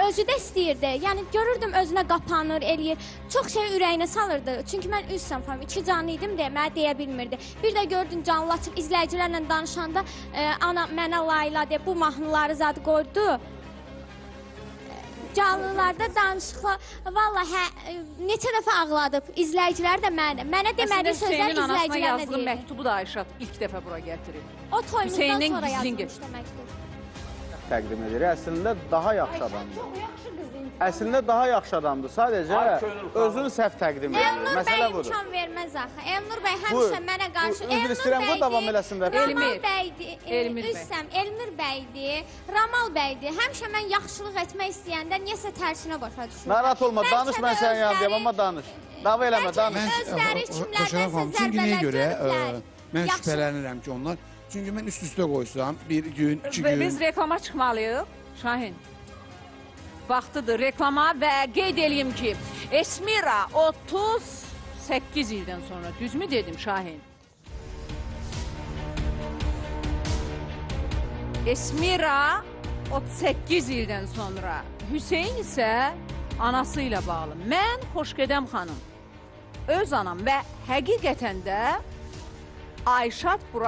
özü də istəyirdi. Yəni görürdüm özünə qapanır, eləyir. Çox şey ürəyinə salırdı. Çünki mən üz sınıfım, 2 canlı idim deyə mənə deyə bilmirdi. Bir də gördün canlı açıb izləyicilərlə danışanda ana mənə layla deyə bu mahnıları zad qoydu. Canlılarda danışıqla vallahi neçə dəfə ağladıb. İzləyicilər də mənə demədiyi sözlər Hüseynin anasına izləyicilərə yazdığı deyir. məktubu da Ayşat ilk dəfə bura gətirib. O toyumuzdan Hüseynin sonra gizlin yazılmışdı məktub. Təqdim edir. Əslində daha yaxşı adamdır. Əslində daha yaxşı adamdır. Sadəcə özünü səhv təqdim edir. Elnur bəy Məsələ budur. imkan verməz axı. Elnur bəy həmişə mənə qarşı Üzr istəyirəm, bu davam eləsin də. Ramal bəydir. Elmir bəy. Üzsəm, Elmir bəydir. Ramal bəydir. Həmişə mən yaxşılıq etmək istəyəndə niyəsə tərsinə başa düşürəm. Narahat olma, danış Bəlkə mən də sənin yanındayım, özləri- amma danış. Dava eləmə, danış. Özləri kimlərdənsə Çünki nəyə zərbələr görə görüblər. mən Yaxşı. şübhələnirəm ki, onlar. Çünki mən üst-üstə qoysam, bir gün, 2 gün. Biz reklama çıxmalıyıq, Şahin. Vaxtıdır reklama və qeyd eləyim ki, Esmira 38 ildən sonra, düzmü dedim Şahin? Esmira 38 ildən sonra, Hüseyin isə anası ilə bağlı. Mən Xoşgədəm xanım, öz anam və həqiqətən də Ayşat bura